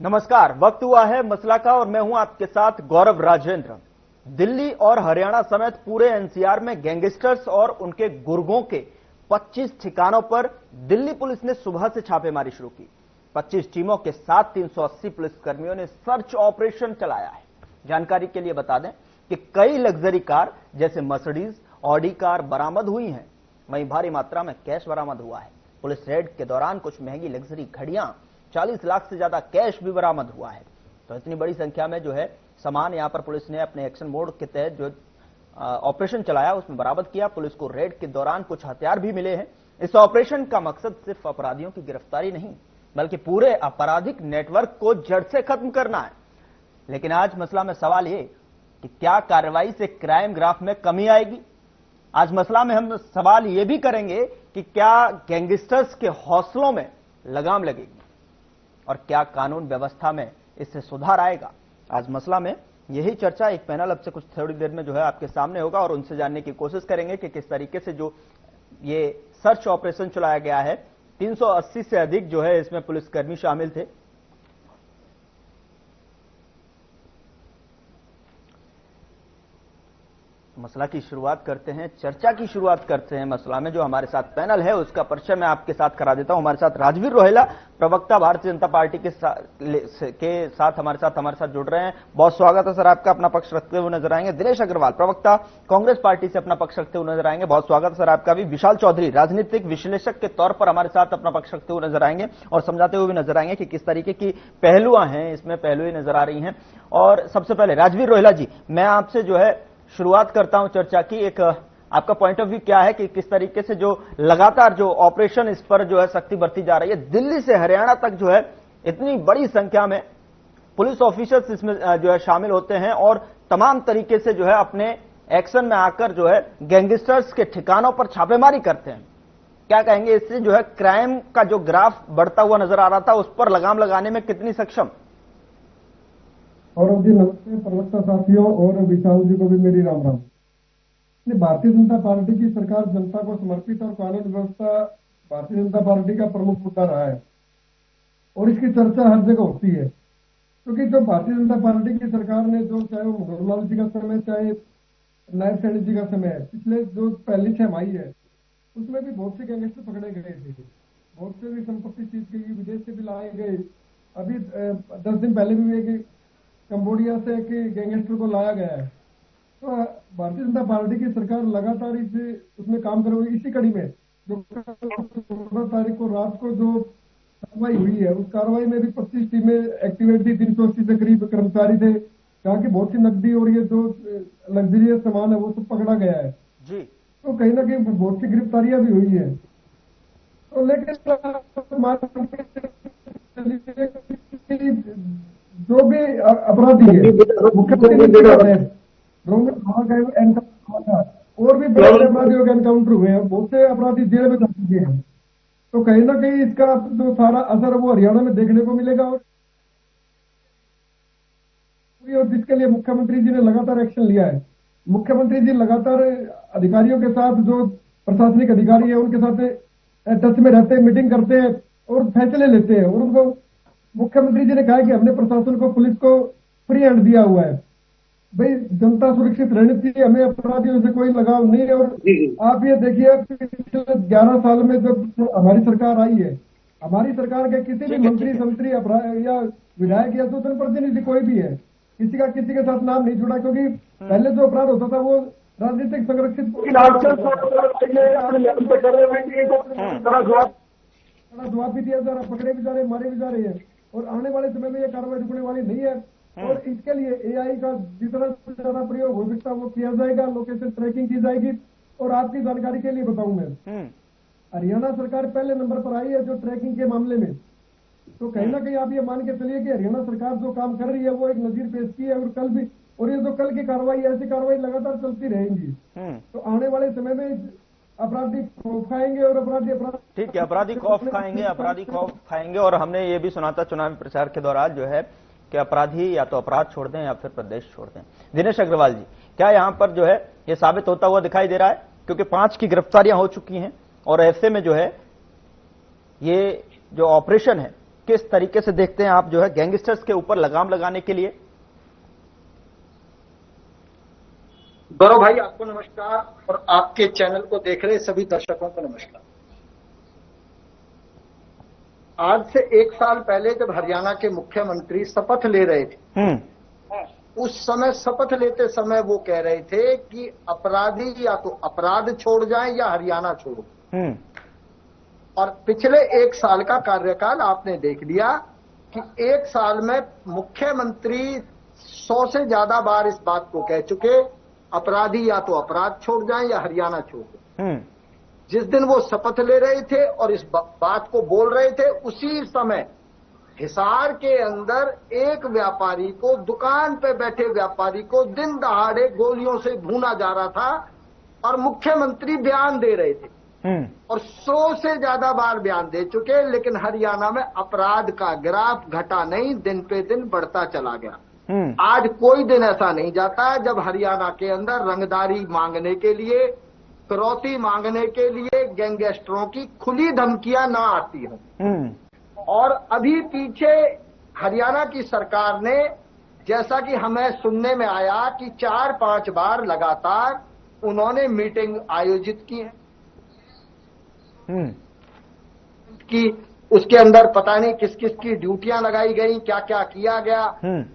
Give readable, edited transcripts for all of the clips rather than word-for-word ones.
नमस्कार, वक्त हुआ है मसला का और मैं हूं आपके साथ गौरव राजेंद्र। दिल्ली और हरियाणा समेत पूरे एनसीआर में गैंगस्टर्स और उनके गुर्गों के 25 ठिकानों पर दिल्ली पुलिस ने सुबह से छापेमारी शुरू की। 25 टीमों के साथ 380 पुलिसकर्मियों ने सर्च ऑपरेशन चलाया है। जानकारी के लिए बता दें कि कई लग्जरी कार जैसे मर्सिडीज, ऑडी कार बरामद हुई हैं। वहीं भारी मात्रा में कैश बरामद हुआ है। पुलिस रेड के दौरान कुछ महंगी लग्जरी घड़ियां, 40 लाख से ज्यादा कैश भी बरामद हुआ है। तो इतनी बड़ी संख्या में जो है सामान यहां पर पुलिस ने अपने एक्शन मोड के तहत जो ऑपरेशन चलाया उसमें बरामद किया। पुलिस को रेड के दौरान कुछ हथियार भी मिले हैं। इस ऑपरेशन का मकसद सिर्फ अपराधियों की गिरफ्तारी नहीं बल्कि पूरे आपराधिक नेटवर्क को जड़ से खत्म करना है। लेकिन आज मसला में सवाल ये कि क्या कार्रवाई से क्राइम ग्राफ में कमी आएगी। आज मसला में हम सवाल ये भी करेंगे कि क्या गैंगस्टर्स के हौसलों में लगाम लगेगी और क्या कानून व्यवस्था में इससे सुधार आएगा। आज मसला में यही चर्चा एक पैनल अब से कुछ थोड़ी देर में जो है आपके सामने होगा और उनसे जानने की कोशिश करेंगे कि किस तरीके से जो ये सर्च ऑपरेशन चलाया गया है, 380 से अधिक जो है इसमें पुलिसकर्मी शामिल थे। मसला की शुरुआत करते हैं, चर्चा की शुरुआत करते हैं। मसला में जो हमारे साथ पैनल है उसका परिचय मैं आपके साथ करा देता हूं। हमारे साथ राजवीर रोहेला, प्रवक्ता भारतीय जनता पार्टी के साथ हमारे साथ जुड़ रहे हैं। बहुत स्वागत है सर आपका, अपना पक्ष रखते हुए नजर आएंगे। दिनेश अग्रवाल, प्रवक्ता कांग्रेस पार्टी से अपना पक्ष रखते हुए नजर आएंगे। बहुत स्वागत है सर आपका भी। विशाल चौधरी, राजनीतिक विश्लेषक के तौर पर हमारे साथ अपना पक्ष रखते हुए नजर आएंगे और समझाते हुए भी नजर आएंगे कि किस तरीके की पहलुआं हैं, इसमें पहलुएं नजर आ रही हैं। और सबसे पहले राजवीर रोहेला जी, मैं आपसे जो है शुरुआत करता हूं चर्चा की। एक आपका पॉइंट ऑफ व्यू क्या है कि किस तरीके से जो लगातार जो ऑपरेशन इस पर जो है सख्ती बरती जा रही है, दिल्ली से हरियाणा तक जो है इतनी बड़ी संख्या में पुलिस ऑफिसर्स इसमें जो है शामिल होते हैं और तमाम तरीके से जो है अपने एक्शन में आकर जो है गैंगस्टर्स के ठिकानों पर छापेमारी करते हैं। क्या कहेंगे, इससे जो है क्राइम का जो ग्राफ बढ़ता हुआ नजर आ रहा था उस पर लगाम लगाने में कितनी सक्षम। और जी नमस्ते प्रवक्ता साथियों और विशाल जी को भी मेरी राम राम। भारतीय जनता पार्टी की सरकार जनता को समर्पित और कानून व्यवस्था भारतीय जनता पार्टी का प्रमुख मुद्दा रहा है और इसकी चर्चा हर जगह होती है। क्योंकि जो भारतीय जनता पार्टी की सरकार ने जो चाहे वो मनोहरलाल जी का समय, चाहे नायब सैनी जी का समय है, पिछले जो पहली छमाही है उसमें भी बहुत से गैंगस्टर पकड़े गए थे, बहुत से भी संपत्ति सीज गई, विदेश से भी लाए गए। अभी 10 दिन पहले भी एक कंबोडिया से एक गैंगस्टर को लाया गया है। तो भारतीय जनता पार्टी की सरकार लगातार उसमें काम कर रही है। इसी कड़ी में जो 16 तारीख को रात को जो कार्रवाई हुई है उस कार्रवाई में भी 25 टीमें एक्टिवेट थी, 380 से करीब कर्मचारी थे। जहाँ की बहुत सी नकदी और ये जो लग्जरियस सामान है वो सब पकड़ा गया है जी। तो कहीं ना कहीं बहुत सी गिरफ्तारियां भी हुई है। तो लेकिन जो भी अपराधी है मुख्यमंत्री और भी बड़े अपराधियों के एनकाउंटर हुए हैं, बहुत से अपराधी जेल में जा चुके हैं। तो कहीं ना कहीं इसका जो सारा असर वो हरियाणा में देखने को मिलेगा और जिसके लिए मुख्यमंत्री जी ने लगातार एक्शन लिया है। मुख्यमंत्री जी लगातार अधिकारियों के साथ, जो प्रशासनिक अधिकारी है उनके साथ टच में रहते हैं, मीटिंग करते हैं और फैसले लेते हैं। और उनको मुख्यमंत्री जी ने कहा कि हमने प्रशासन को, पुलिस को फ्री हैंड दिया हुआ है, भाई जनता सुरक्षित रहनी चाहिए, हमें अपराधियों से कोई लगाव नहीं है। और आप ये देखिए पिछले 11 साल में जब हमारी सरकार आई है, हमारी सरकार के किसी भी मंत्री, संतरी या विधायक या जो जनप्रतिनिधि कोई भी है, किसी के साथ नाम नहीं जुड़ा। क्योंकि पहले जो अपराध होता था वो राजनीतिक संरक्षित जवाब भी दिया जा रहा, पकड़े भी जा रहे, मारे भी जा रहे हैं। और आने वाले समय में ये कार्रवाई रुकने वाली नहीं है और इसके लिए एआई का जितना ज्यादा प्रयोग हो सकता है वो किया जाएगा, लोकेशन ट्रैकिंग की जाएगी। और आपकी जानकारी के लिए बताऊं मैं, हरियाणा सरकार पहले नंबर पर आई है जो ट्रैकिंग के मामले में। तो कहीं ना कहीं आप ये मान के चलिए कि हरियाणा सरकार जो काम कर रही है वो एक नजीर पेश की है और कल भी, और ये जो कल की कार्रवाई, ऐसी कार्रवाई लगातार चलती रहेंगी। तो आने वाले समय में अपराधी खौफ खाएंगे और ठीक है, अपराधी खौफ खाएंगे। और हमने ये भी सुना था चुनावी प्रचार के दौरान जो है कि अपराधी या तो अपराध छोड़ दें या फिर प्रदेश छोड़ दें। दिनेश अग्रवाल जी, क्या यहां पर जो है ये साबित होता हुआ दिखाई दे रहा है? क्योंकि 5 की गिरफ्तारियां हो चुकी हैं और ऐसे में जो है ये जो ऑपरेशन है किस तरीके से देखते हैं आप जो है गैंगस्टर्स के ऊपर लगाम लगाने के लिए? गौरव भाई, आपको नमस्कार और आपके चैनल को देख रहे सभी दर्शकों को नमस्कार। आज से 1 साल पहले जब हरियाणा के मुख्यमंत्री शपथ ले रहे थे, उस समय शपथ लेते समय वो कह रहे थे कि अपराधी या तो अपराध छोड़ जाएं या हरियाणा छोड़ो। और पिछले 1 साल का कार्यकाल आपने देख लिया कि 1 साल में मुख्यमंत्री 100 से ज्यादा बार इस बात को कह चुके, अपराधी या तो अपराध छोड़ जाएं या हरियाणा छोड़ दें। जिस दिन वो शपथ ले रहे थे और इस बात को बोल रहे थे, उसी समय हिसार के अंदर एक व्यापारी को, दुकान पे बैठे व्यापारी को दिन दहाड़े गोलियों से भूना जा रहा था और मुख्यमंत्री बयान दे रहे थे और 100 से ज्यादा बार बयान दे चुके, लेकिन हरियाणा में अपराध का ग्राफ घटा नहीं, दिन पे दिन बढ़ता चला गया। आज कोई दिन ऐसा नहीं जाता है जब हरियाणा के अंदर रंगदारी मांगने के लिए, फिरौती मांगने के लिए गैंगस्टरों की खुली धमकियां ना आती हों। और अभी पीछे हरियाणा की सरकार ने, जैसा कि हमें सुनने में आया कि 4-5 बार लगातार उन्होंने मीटिंग आयोजित की है कि उसके अंदर पता नहीं किस किस की ड्यूटियां लगाई गई, क्या क्या किया गया।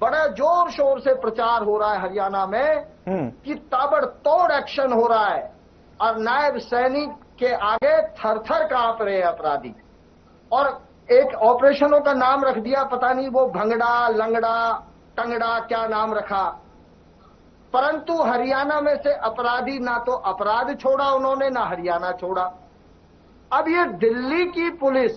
बड़ा जोर शोर से प्रचार हो रहा है हरियाणा में कि ताबड़तोड़ एक्शन हो रहा है और नायब सैनिक के आगे थर थर कांप रहे अपराधी। और एक ऑपरेशनों का नाम रख दिया, पता नहीं वो भंगड़ा, लंगड़ा, टंगड़ा, क्या नाम रखा। परंतु हरियाणा में से अपराधी ना तो अपराध छोड़ा उन्होंने, ना हरियाणा छोड़ा। अब ये दिल्ली की पुलिस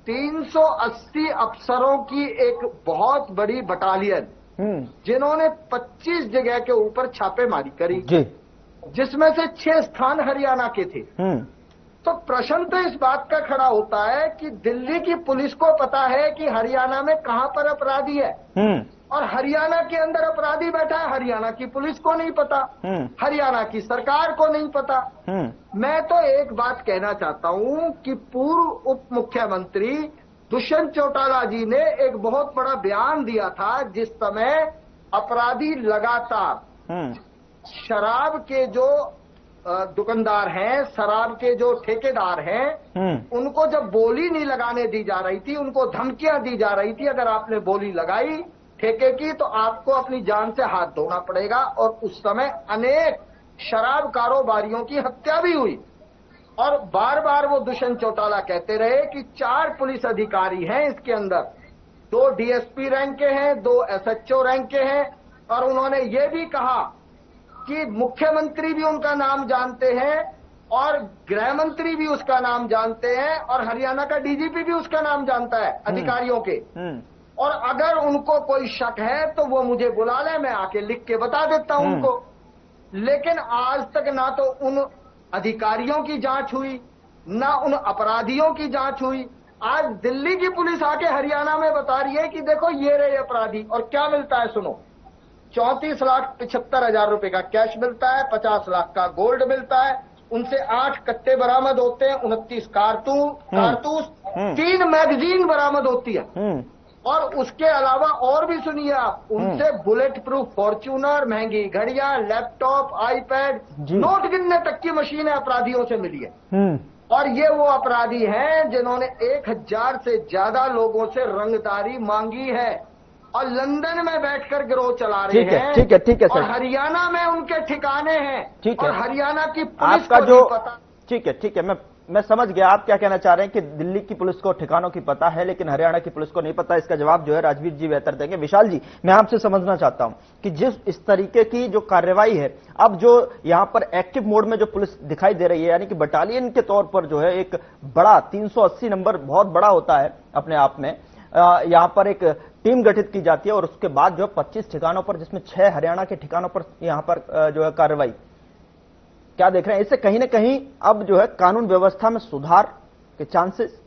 380 अफसरों की एक बहुत बड़ी बटालियन, जिन्होंने 25 जगह के ऊपर छापेमारी करी, जिसमें से 6 स्थान हरियाणा के थे। तो प्रश्न तो इस बात का खड़ा होता है कि दिल्ली की पुलिस को पता है कि हरियाणा में कहां पर अपराधी है और हरियाणा के अंदर अपराधी बैठा है, हरियाणा की पुलिस को नहीं पता, हरियाणा की सरकार को नहीं पता। मैं तो एक बात कहना चाहता हूं कि पूर्व उप मुख्यमंत्री दुष्यंत चौटाला जी ने एक बहुत बड़ा बयान दिया था, जिस समय अपराधी लगातार शराब के जो दुकानदार हैं, शराब के जो ठेकेदार हैं, उनको जब बोली नहीं लगाने दी जा रही थी, उनको धमकियां दी जा रही थी, अगर आपने बोली लगाई ठेके की तो आपको अपनी जान से हाथ धोना पड़ेगा। और उस समय अनेक शराब कारोबारियों की हत्या भी हुई। और बार बार वो दुष्यंत चौटाला कहते रहे कि 4 पुलिस अधिकारी हैं इसके अंदर, 2 डीएसपी रैंक के हैं, 2 एसएचओ रैंक के हैं। और उन्होंने ये भी कहा कि मुख्यमंत्री भी उनका नाम जानते हैं और गृह मंत्री भी उसका नाम जानते हैं और हरियाणा का डीजीपी भी उसका नाम जानता है अधिकारियों के। और अगर उनको कोई शक है तो वो मुझे बुला ले, मैं आके लिख के बता देता हूं उनको। लेकिन आज तक ना तो उन अधिकारियों की जांच हुई, ना उन अपराधियों की जांच हुई। आज दिल्ली की पुलिस आके हरियाणा में बता रही है कि देखो ये रहे अपराधी। और क्या मिलता है सुनो, 34,75,000 रुपए का कैश मिलता है, 50 लाख का गोल्ड मिलता है, उनसे 8 कट्टे बरामद होते हैं, 29 कारतूस, 3 मैगजीन बरामद होती है। और उसके अलावा और भी सुनिए आप, उनसे बुलेट प्रूफ फॉर्च्यूनर, महंगी घड़ियां, लैपटॉप, आईपैड, नोट गिनने तक की मशीनें अपराधियों से मिली है। और ये वो अपराधी हैं जिन्होंने 1000 से ज्यादा लोगों से रंगदारी मांगी है और लंदन में बैठकर गिरोह चला रहे हैं। ठीक है और सर, हरियाणा में उनके ठिकाने हैं। ठीक है, और हरियाणा की पुलिस आपका को जो नहीं पता। ठीक है, मैं समझ गया आप क्या कहना चाह रहे हैं कि दिल्ली की पुलिस को ठिकानों की पता है लेकिन हरियाणा की पुलिस को नहीं पता। इसका जवाब जो है राजवीर जी बेहतर देंगे। विशाल जी, मैं आपसे समझना चाहता हूं कि जिस इस तरीके की जो कार्रवाई है, अब जो यहां पर एक्टिव मोड में जो पुलिस दिखाई दे रही है, यानी कि बटालियन के तौर पर जो है एक बड़ा 380 नंबर बहुत बड़ा होता है अपने आप में। यहां पर एक टीम गठित की जाती है और उसके बाद जो 25 ठिकानों पर, जिसमें 6 हरियाणा के ठिकानों पर यहां पर जो है कार्रवाई, क्या देख रहे हैं? इससे कहीं ना कहीं अब जो है कानून व्यवस्था में सुधार के चांसेस,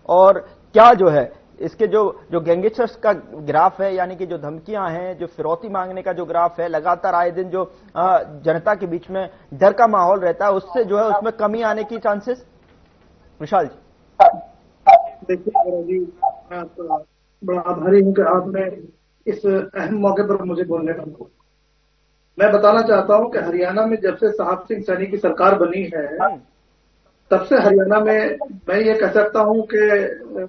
और क्या जो है इसके जो गैंगस्टर्स का ग्राफ है, यानी कि जो धमकियां हैं, जो फिरौती मांगने का जो ग्राफ है, लगातार आए दिन जो जनता के बीच में डर का माहौल रहता है, उससे जो है उसमें कमी आने की चांसेस? विशाल जी, देखिए गुरु जी, तो बड़ा आभारी हूँ कि आपने इस अहम मौके पर मुझे बोलने का मौका। मैं बताना चाहता हूँ कि हरियाणा में जब से साहब सिंह सैनी की सरकार बनी है, तब से हरियाणा में मैं ये कह सकता हूँ कि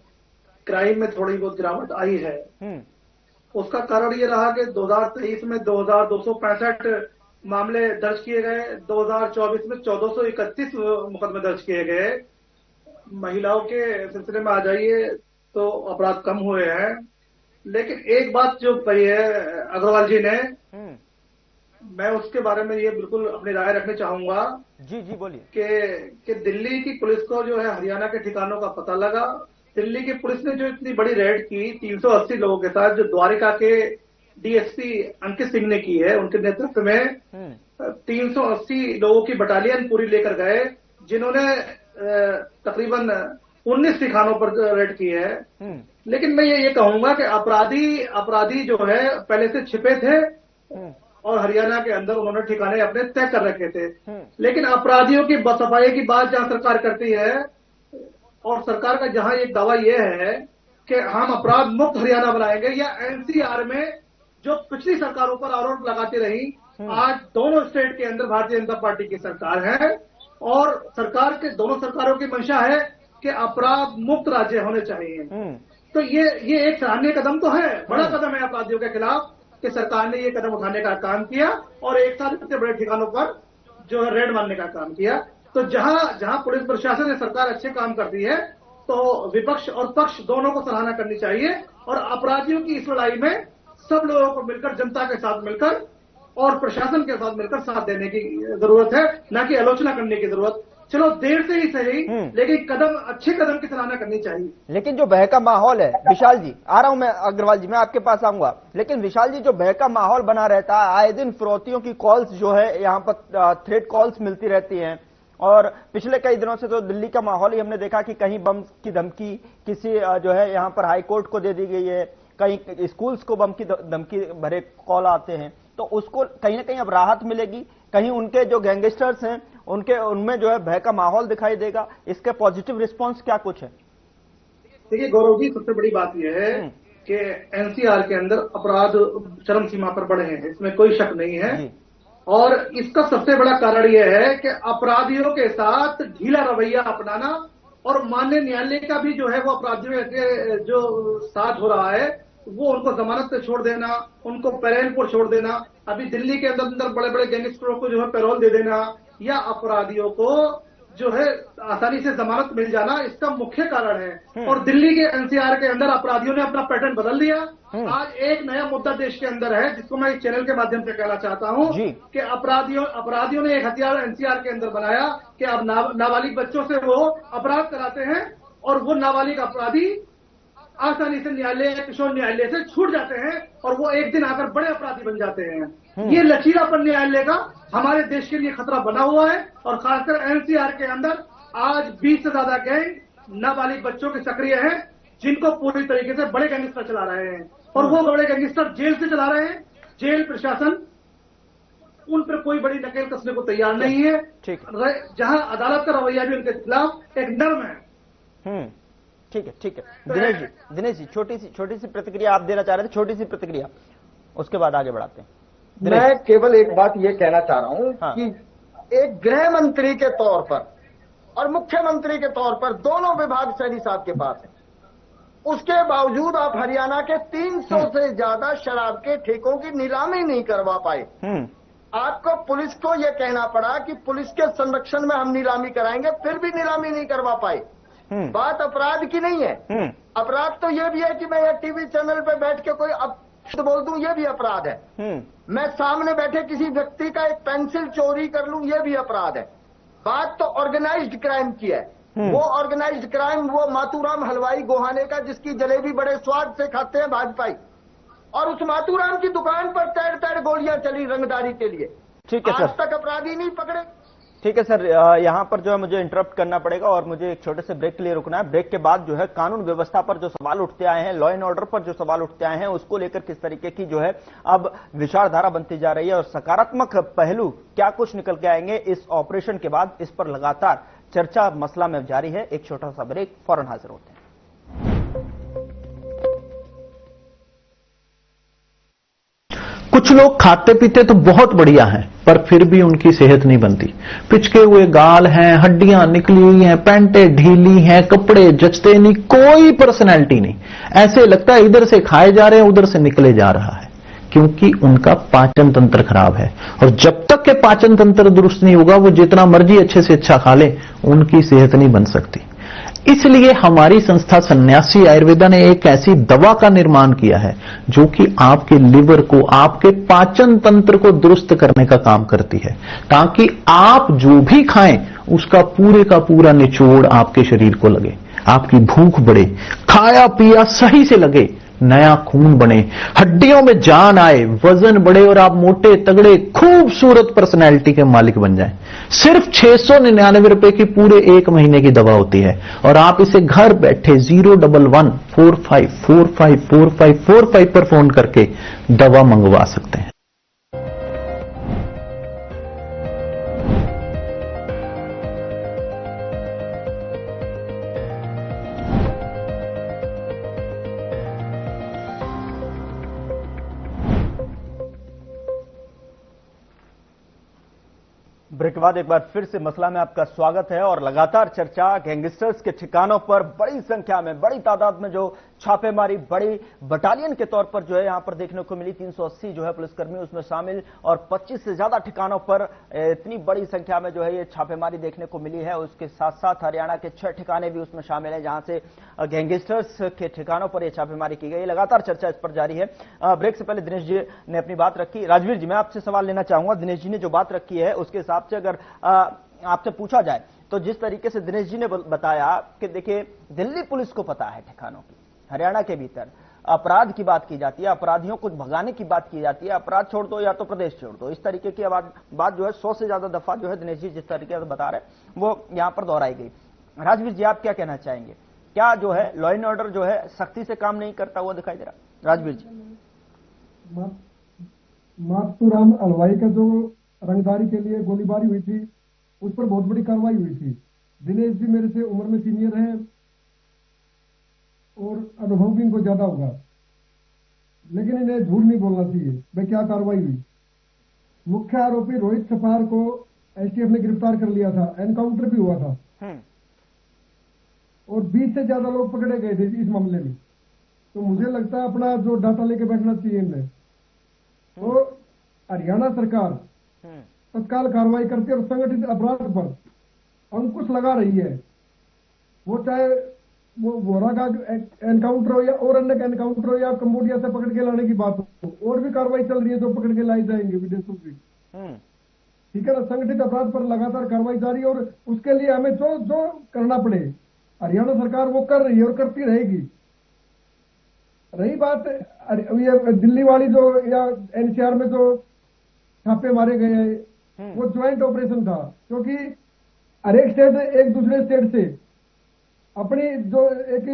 क्राइम में थोड़ी बहुत गिरावट आई है। उसका कारण ये रहा कि 2023 में 2265 मामले दर्ज किए गए, 2024 में 1431 मुकदमे दर्ज किए गए। महिलाओं के सिलसिले में आ जाइए तो अपराध कम हुए हैं। लेकिन एक बात जो कही है अग्रवाल जी ने, मैं उसके बारे में ये बिल्कुल अपनी राय रखनी चाहूंगा। जी बोलिए। कि दिल्ली की पुलिस को जो है हरियाणा के ठिकानों का पता लगा। दिल्ली की पुलिस ने जो इतनी बड़ी रेड की 380 लोगों के साथ, जो द्वारिका के डीएसपी अंकित सिंह ने की है, उनके नेतृत्व में 380 लोगों की बटालियन पूरी लेकर गए, जिन्होंने तकरीबन 19 ठिकानों पर रेड की है। लेकिन मैं ये कहूंगा कि अपराधी जो है पहले से छिपे थे और हरियाणा के अंदर उन्होंने ठिकाने अपने तय कर रखे थे। लेकिन अपराधियों की सफाई की बात जहां सरकार करती है, और सरकार का जहां एक दावा यह है कि हम अपराध मुक्त हरियाणा बनाएंगे, या एनसीआर में जो पिछली सरकारों पर आरोप लगाती रही, आज दोनों स्टेट के अंदर भारतीय जनता पार्टी की सरकार है और सरकार के दोनों सरकारों की मंशा है कि अपराध मुक्त राज्य होने चाहिए। तो ये एक सराहनीय कदम तो है, बड़ा कदम है अपराधियों के खिलाफ कि सरकार ने ये कदम उठाने का काम किया और एक साथ इतने बड़े ठिकानों पर जो है रेड मारने का काम किया। तो जहां पुलिस प्रशासन ने सरकार अच्छे काम करती है, तो विपक्ष और पक्ष दोनों को सराहना करनी चाहिए। और अपराधियों की इस लड़ाई में सब लोगों को मिलकर, जनता के साथ मिलकर और प्रशासन के साथ मिलकर साथ देने की जरूरत है, न कि आलोचना करने की जरूरत। चलो देर से ही सही, लेकिन अच्छे कदम की सराहना करनी चाहिए। लेकिन जो बहका माहौल है, विशाल जी आ रहा हूं मैं, अग्रवाल जी मैं आपके पास आऊंगा, लेकिन विशाल जी जो बहका माहौल बना रहता है, आए दिन फिरौतियों की कॉल्स जो है यहाँ पर थ्रेट कॉल्स मिलती रहती हैं, और पिछले कई दिनों से तो दिल्ली का माहौल ही हमने देखा कि कहीं बम की धमकी किसी जो है यहाँ पर हाईकोर्ट को दे दी गई है, कहीं स्कूल्स को बम की धमकी भरे कॉल आते हैं, तो उसको कहीं ना कहीं अब राहत मिलेगी, कहीं उनके जो गैंगस्टर्स हैं उनमें जो है भय का माहौल दिखाई देगा। इसका पॉजिटिव रिस्पांस क्या कुछ है? देखिए गौरव जी, सबसे बड़ी बात यह है कि एनसीआर के अंदर अपराध चरम सीमा पर बढ़े हैं, इसमें कोई शक नहीं है। और इसका सबसे बड़ा कारण यह है कि अपराधियों के साथ ढीला रवैया अपनाना और माननीय न्यायालय का भी जो है वो अपराधियों के जो साथ हो रहा है, वो उनको जमानत पे छोड़ देना, उनको पैरेल पर छोड़ देना, अभी दिल्ली के अंदर बड़े बड़े गैंगस्टरों को जो है पैरोल दे देना, या अपराधियों को जो है आसानी से जमानत मिल जाना, इसका मुख्य कारण है। और दिल्ली के एनसीआर के अंदर अपराधियों ने अपना पैटर्न बदल दिया। आज एक नया मुद्दा देश के अंदर है, जिसको मैं इस चैनल के माध्यम से कहना चाहता हूं कि अपराधियों ने एक हथियार एनसीआर के अंदर बनाया कि अब नाबालिग बच्चों से वो अपराध कराते हैं और वो नाबालिग अपराधी आसानी से न्यायालय, किशोर न्यायालय से छूट जाते हैं और वो एक दिन आकर बड़े अपराधी बन जाते हैं। ये लचीलापन न्यायालय का हमारे देश के लिए खतरा बना हुआ है, और खासकर एनसीआर के अंदर आज 20 से ज्यादा गैंग नाबालिग बच्चों के सक्रिय हैं, जिनको पूरी तरीके से बड़े गैंगस्टर चला रहे हैं, और वो बड़े गैंगस्टर जेल से चला रहे हैं। जेल प्रशासन उन पर कोई बड़ी नकेल कसने को तैयार नहीं है, जहां अदालत का रवैया भी उनके खिलाफ एक नर्म है। ठीक है दिनेश जी छोटी सी प्रतिक्रिया आप देना चाह रहे थे, छोटी सी प्रतिक्रिया, उसके बाद आगे बढ़ाते हैं। मैं केवल एक बात ये कहना चाह रहा हूं कि एक गृह मंत्री के तौर पर और मुख्यमंत्री के तौर पर दोनों विभाग सैनी साहब के पास है, उसके बावजूद आप हरियाणा के 300 से ज्यादा शराब के ठेकों की नीलामी नहीं करवा पाए। आपको पुलिस को यह कहना पड़ा कि पुलिस के संरक्षण में हम नीलामी कराएंगे, फिर भी नीलामी नहीं करवा पाए। बात अपराध की नहीं है, अपराध तो यह भी है कि मैं टीवी चैनल पे बैठ के कोई अपशब्द बोल दूं, यह भी अपराध है। मैं सामने बैठे किसी व्यक्ति का एक पेंसिल चोरी कर लूं, यह भी अपराध है। बात तो ऑर्गेनाइज्ड क्राइम की है। वो ऑर्गेनाइज्ड क्राइम वो मातूराम हलवाई गोहाने का, जिसकी जलेबी बड़े स्वाद से खाते हैं भाजपाई, और उस मातूराम की दुकान पर तैर गोलियां चली रंगदारी के लिए। ठीक है सर, आज तक अपराधी नहीं पकड़े। ठीक है सर, यहाँ पर जो है मुझे इंटरप्ट करना पड़ेगा और मुझे एक छोटे से ब्रेक के लिए रुकना है। ब्रेक के बाद जो है कानून व्यवस्था पर जो सवाल उठते आए हैं, लॉ एंड ऑर्डर पर जो सवाल उठते आए हैं, उसको लेकर किस तरीके की जो है अब विचारधारा बनती जा रही है और सकारात्मक पहलू क्या कुछ निकल के आएंगे इस ऑपरेशन के बाद, इस पर लगातार चर्चा मसला में जारी है। एक छोटा सा ब्रेक, फौरन हाजिर होते हैं। कुछ लोग खाते पीते तो बहुत बढ़िया हैं, पर फिर भी उनकी सेहत नहीं बनती। पिचके हुए गाल हैं, हड्डियां निकली हुई हैं, पैंटें ढीली हैं, कपड़े जचते नहीं, कोई पर्सनैलिटी नहीं। ऐसे लगता है इधर से खाए जा रहे हैं, उधर से निकले जा रहा है, क्योंकि उनका पाचन तंत्र खराब है। और जब तक के पाचन तंत्र दुरुस्त नहीं होगा, वो जितना मर्जी अच्छे से अच्छा खा ले, उनकी सेहत नहीं बन सकती। इसलिए हमारी संस्था सन्यासी आयुर्वेदा ने एक ऐसी दवा का निर्माण किया है जो कि आपके लिवर को, आपके पाचन तंत्र को दुरुस्त करने का काम करती है, ताकि आप जो भी खाएं उसका पूरे का पूरा निचोड़ आपके शरीर को लगे, आपकी भूख बढ़े, खाया पिया सही से लगे, नया खून बने, हड्डियों में जान आए, वजन बढ़े और आप मोटे तगड़े खूबसूरत पर्सनैलिटी के मालिक बन जाएं। सिर्फ 699 रुपए की पूरे 1 महीने की दवा होती है और आप इसे घर बैठे 01145454545 पर फोन करके दवा मंगवा सकते हैं। ब्रेक के बाद एक बार फिर से मसला में आपका स्वागत है और लगातार चर्चा गैंगस्टर्स के ठिकानों पर बड़ी संख्या में, बड़ी तादाद में जो छापेमारी बड़ी बटालियन के तौर पर जो है यहां पर देखने को मिली। 380 जो है पुलिसकर्मी उसमें शामिल और 25 से ज्यादा ठिकानों पर इतनी बड़ी संख्या में जो है ये छापेमारी देखने को मिली है। उसके साथ साथ हरियाणा के 6 ठिकाने भी उसमें शामिल है जहां से गैंगस्टर्स के ठिकानों पर यह छापेमारी की गई। लगातार चर्चा इस पर जारी है। ब्रेक से पहले दिनेश जी ने अपनी बात रखी। राजवीर जी, मैं आपसे सवाल लेना चाहूंगा। दिनेश जी ने जो बात रखी है उसके हिसाब से अगर आपसे पूछा जाए तो जिस तरीके से दिनेश जी ने बताया कि देखिए दिल्ली पुलिस को पता है ठिकानों की, हरियाणा के भीतर अपराध की बात की जाती है, अपराधियों को भगाने की बात की जाती है, अपराध छोड़ दो या तो प्रदेश छोड़ दो, इस तरीके की बात जो है 100 से ज्यादा दफा जो है दिनेश जी जिस तरीके से बता रहे वो यहां पर दोहराई गई। राजवीर जी, आप क्या कहना चाहेंगे? क्या जो है लॉ एंड ऑर्डर जो है सख्ती से काम नहीं करता हुआ दिखाई दे रहा? राजवीर जी, मातूराम अलवाई का जो रंगदारी के लिए गोलीबारी हुई थी उस पर बहुत बड़ी कार्रवाई हुई थी। दिनेश जी मेरे से उम्र में सीनियर हैं और अनुभव भी इनको ज्यादा होगा, लेकिन इन्हें झूठ नहीं बोलना चाहिए। भाई क्या कार्रवाई हुई? मुख्य आरोपी रोहित सफार को एसटीएफ ने गिरफ्तार कर लिया था, एनकाउंटर भी हुआ था और 20 से ज्यादा लोग पकड़े गए थे इस मामले में। तो मुझे लगता है अपना जो डाटा लेके बैठना चाहिए इन्हें। तो हरियाणा सरकार तत्काल कार्रवाई करती है और संगठित अपराध पर अंकुश लगा रही है। वो चाहे वो वोरा का एनकाउंटर हो या और अन्य का एनकाउंटर हो या कंबोडिया से पकड़ के लाने की बात हो, और भी कार्रवाई चल रही है जो पकड़ के लाई जाएंगे विदेशों से। ठीक है ना? संगठित अपराध पर लगातार कार्रवाई जारी और उसके लिए हमें जो जो करना पड़े हरियाणा सरकार वो कर रही है और करती रहेगी। रही बात ये दिल्ली वाली जो या एनसीआर में जो छापे मारे गए हैं, वो ज्वाइंट ऑपरेशन था, क्योंकि हर एक स्टेट एक दूसरे स्टेट से अपनी जो एक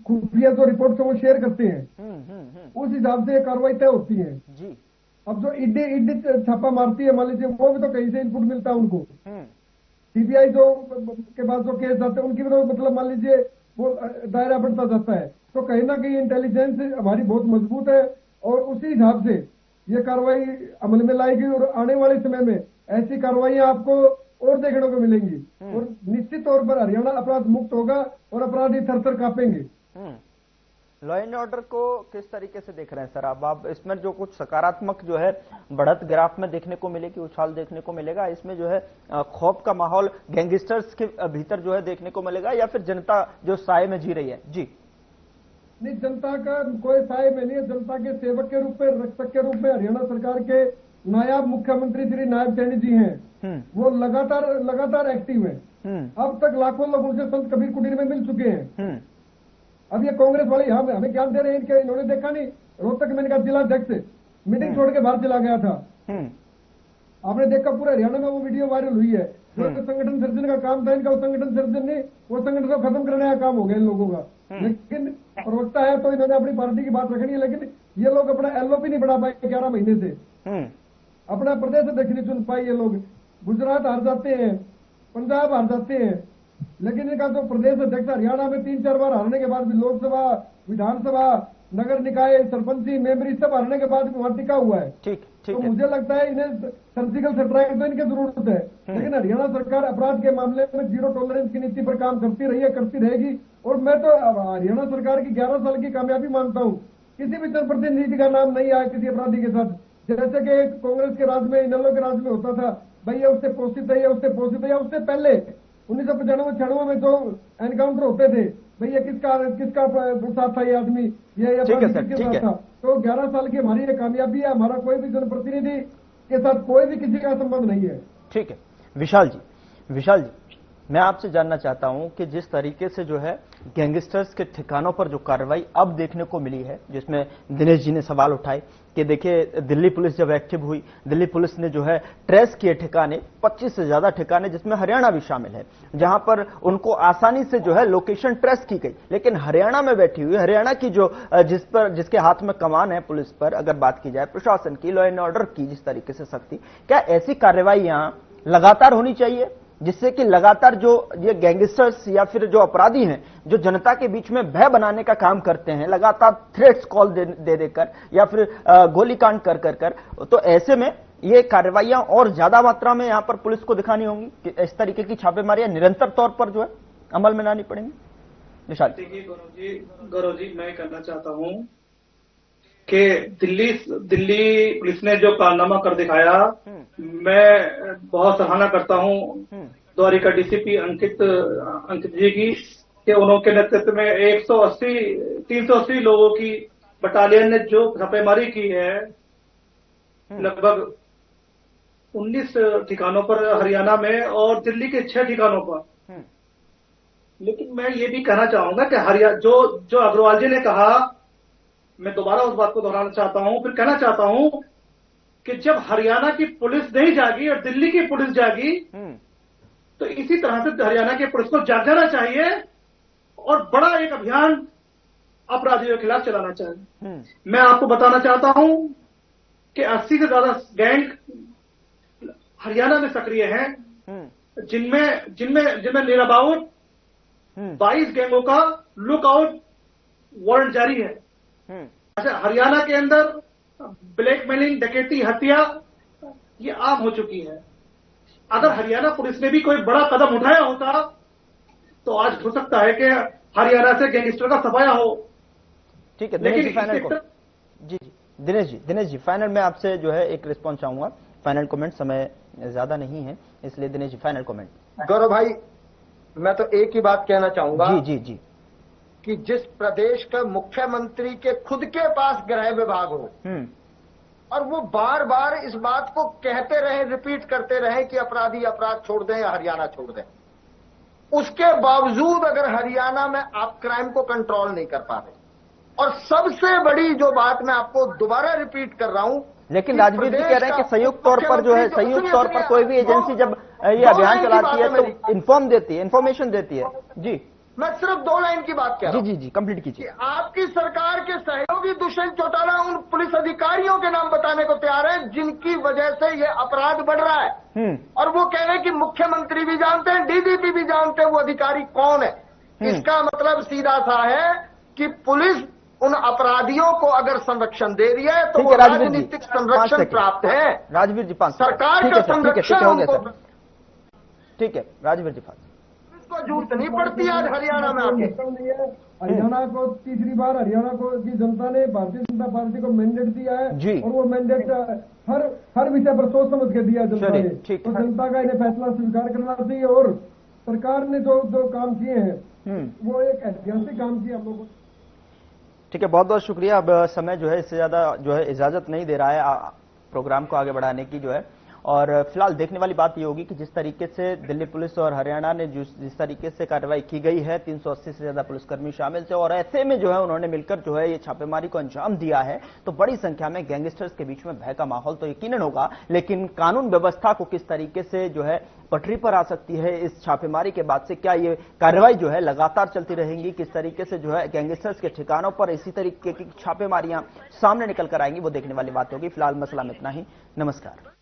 खुफिया जो रिपोर्ट से वो शेयर करते हैं, उस हिसाब से कार्रवाई तय होती है जी। अब जो ईडी छापा मारती है, मान लीजिए वो भी तो कहीं से इनपुट मिलता है उनको। सीबीआई जो के पास जो केस जाते हैं उनकी भी तो मतलब मान लीजिए वो दायरा बढ़ता जाता है। तो कहीं ना कहीं इंटेलिजेंस हमारी बहुत मजबूत है और उसी हिसाब से ये कार्रवाई अमल में लाएगी और आने वाले समय में ऐसी कार्रवाइयां आपको और देखने को मिलेंगी और निश्चित तौर पर हरियाणा अपराध मुक्त होगा और अपराधी थर-थर कांपेंगे। लॉ एंड ऑर्डर को किस तरीके से देख रहे हैं सर आप इसमें जो कुछ सकारात्मक जो है बढ़त ग्राफ में देखने को मिलेगी, उछाल देखने को मिलेगा, इसमें जो है खौफ का माहौल गैंगस्टर्स के भीतर जो है देखने को मिलेगा या फिर जनता जो साए में जी रही है? जी नहीं, जनता का कोई साए में नहीं है। जनता के सेवक के रूप में, रक्षक के रूप में हरियाणा सरकार के नायब मुख्यमंत्री श्री नायब सैनी जी हैं, वो लगातार एक्टिव है। अब तक लाखों लोग उनसे संत कबीर कुटीर में मिल चुके हैं। अब ये कांग्रेस वाले यहाँ हमें ज्ञान दे रहे हैं इनके, इन्होंने देखा नहीं रोहतक में इनका जिलाध्यक्ष मीटिंग छोड़ के बाहर चला गया था। आपने देखा पूरे हरियाणा में वो वीडियो वायरल हुई है। जो संगठन सर्जन का काम था इनका, वो संगठन सर्जन नहीं, वो संगठन को खत्म करने का काम हो गया इन लोगों का। लेकिन प्रवक्ता है तो इन्होंने अपनी पार्टी की बात रखनी है, लेकिन ये लोग अपना एलओपी नहीं बढ़ा पाए 11 महीने से। अपना प्रदेश अध्यक्ष नहीं चुन पाए ये लोग। गुजरात हार जाते हैं, पंजाब हार जाते हैं, लेकिन इनका जो प्रदेश अध्यक्ष हरियाणा में 3-4 बार हारने के बाद भी लोकसभा, विधानसभा नगर निकाय, सरपंची, मेंबरी सब हरने के बाद वहां टिका हुआ है। ठीक तो मुझे लगता है इन्हें सर्जिकल स्ट्राइक तो इनकी जरूरत है, लेकिन हरियाणा सरकार अपराध के मामले में जीरो टॉलरेंस की नीति पर काम करती रही है, करती रहेगी। और मैं तो हरियाणा सरकार की 11 साल की कामयाबी मानता हूँ। किसी भी जनप्रतिनिधि का नाम नहीं आया किसी अपराधी के साथ, जैसे कि कांग्रेस के राज में, इनेलो के राज में होता था, भैया उससे पोषित है, उससे पोषित है। उससे पहले 1995-96 में जो एनकाउंटर होते थे, भैया किसका साथ था ये आदमी, ये किसके साथ था। तो 11 साल की हमारी ये कामयाबी है। हमारा कोई भी जनप्रतिनिधि के साथ कोई भी किसी का संबंध नहीं है। ठीक है। विशाल जी, मैं आपसे जानना चाहता हूं कि जिस तरीके से जो है गैंगस्टर्स के ठिकानों पर जो कार्रवाई अब देखने को मिली है, जिसमें दिनेश जी ने सवाल उठाए कि देखिए दिल्ली पुलिस जब एक्टिव हुई, दिल्ली पुलिस ने जो है ट्रेस किए ठिकाने, 25 से ज्यादा ठिकाने, जिसमें हरियाणा भी शामिल है, जहां पर उनको आसानी से जो है लोकेशन ट्रेस की गई। लेकिन हरियाणा में बैठी हुई, हरियाणा की जो जिसके हाथ में कमान है पुलिस पर, अगर बात की जाए प्रशासन की, लॉ एंड ऑर्डर की जिस तरीके से सख्ती, क्या ऐसी कार्रवाई यहां लगातार होनी चाहिए जिससे कि लगातार जो ये गैंगस्टर्स या फिर जो अपराधी हैं, जो जनता के बीच में भय बनाने का काम करते हैं, लगातार थ्रेट्स कॉल दे देकर या फिर गोलीकांड कर, तो ऐसे में ये कार्रवाइयां और ज्यादा मात्रा में यहां पर पुलिस को दिखानी होंगी कि इस तरीके की छापेमारियां निरंतर तौर पर जो है अमल में लानी पड़ेंगी। निशाल गौरव जी, मैं कहना चाहता हूं कि दिल्ली पुलिस ने जो कारनामा कर दिखाया, मैं बहुत सराहना करता हूं द्वारिका डीसीपी अंकित जी की, कि उनके नेतृत्व में 380 लोगों की बटालियन ने जो छापेमारी की है, लगभग 19 ठिकानों पर हरियाणा में और दिल्ली के 6 ठिकानों पर। लेकिन मैं ये भी कहना चाहूंगा कि जो अग्रवाल जी ने कहा, मैं दोबारा उस बात को दोहराना चाहता हूं, फिर कहना चाहता हूं कि जब हरियाणा की पुलिस नहीं जागी और दिल्ली की पुलिस जागी, तो इसी तरह से हरियाणा की पुलिस को जाग जाना चाहिए और बड़ा एक अभियान अपराधियों के खिलाफ चलाना चाहिए। मैं आपको बताना चाहता हूं कि 80 से ज्यादा गैंग हरियाणा में सक्रिय हैं, जिनमें नियर अबाउट 22 गैंगों का लुकआउट वारंट जारी है। अच्छा, हरियाणा के अंदर ब्लैकमेलिंग, डकैती, हत्या ये आम हो चुकी है। अगर हरियाणा पुलिस ने भी कोई बड़ा कदम उठाया होता तो आज हो सकता है कि हरियाणा से गैंगस्टर का सफाया हो। ठीक है, दिनेश जी फाइनल को जी दिनेश जी फाइनल में आपसे जो है एक रिस्पॉन्स चाहूंगा, फाइनल कमेंट, समय ज्यादा नहीं है इसलिए दिनेश जी फाइनल कमेंट। गौरव भाई, मैं तो एक ही बात कहना चाहूंगा जी कि जिस प्रदेश का मुख्यमंत्री के खुद के पास गृह विभाग हो और वो बार बार इस बात को कहते रहे, रिपीट करते रहे कि अपराधी अपराध छोड़ दें या हरियाणा छोड़ दें, उसके बावजूद अगर हरियाणा में आप क्राइम को कंट्रोल नहीं कर पा रहे, और सबसे बड़ी जो बात मैं आपको दोबारा रिपीट कर रहा हूं, लेकिन राजवीर जी कह रहे हैं कि संयुक्त तौर पर जो है, संयुक्त तौर पर कोई भी एजेंसी जब ये अभियान चलाती है तो इन्फॉर्मेशन देती है। जी, मैं सिर्फ 2 लाइन की बात कह रहा हूं। जी कंप्लीट कीजिए। आपकी सरकार के सहयोगी दुष्यंत चौटाला उन पुलिस अधिकारियों के नाम बताने को तैयार है जिनकी वजह से ये अपराध बढ़ रहा है, और वो कह रहे हैं कि मुख्यमंत्री भी जानते हैं, डीजीपी भी जानते हैं वो अधिकारी कौन है। इसका मतलब सीधा सा है कि पुलिस उन अपराधियों को अगर संरक्षण दे रही है तो वो राजनीतिक संरक्षण प्राप्त है। राजवीर जी, सरकार का संरक्षण उनको, ठीक है राजवीर जी, को जरूरत नहीं पड़ती आज हरियाणा में आके। हरियाणा को तीसरी बार हरियाणा को की जनता ने भारतीय जनता पार्टी को मैंडेट दिया है और वो मैंडेट हर विषय पर सोच समझ के दिया जनता ने, तो जनता का इन्हें फैसला स्वीकार करना चाहिए। और सरकार ने जो काम किए हैं वो एक ऐतिहासिक काम किया हम लोगों। ठीक है, बहुत बहुत शुक्रिया। अब समय जो है इससे ज्यादा जो है इजाजत नहीं दे रहा है प्रोग्राम को आगे बढ़ाने की जो है, और फिलहाल देखने वाली बात यह होगी कि जिस तरीके से दिल्ली पुलिस और हरियाणा ने जिस तरीके से कार्रवाई की गई है, 380 से ज्यादा पुलिसकर्मी शामिल थे और ऐसे में जो है उन्होंने मिलकर जो है ये छापेमारी को अंजाम दिया है, तो बड़ी संख्या में गैंगस्टर्स के बीच में भय का माहौल तो यकीनन होगा। लेकिन कानून व्यवस्था को किस तरीके से जो है पटरी पर आ सकती है इस छापेमारी के बाद से, क्या ये कार्रवाई जो है लगातार चलती रहेंगी, किस तरीके से जो है गैंगस्टर्स के ठिकानों पर इसी तरीके की छापेमारियां सामने निकल कर आएंगी, वो देखने वाली बात होगी। फिलहाल मसला में इतना ही। नमस्कार।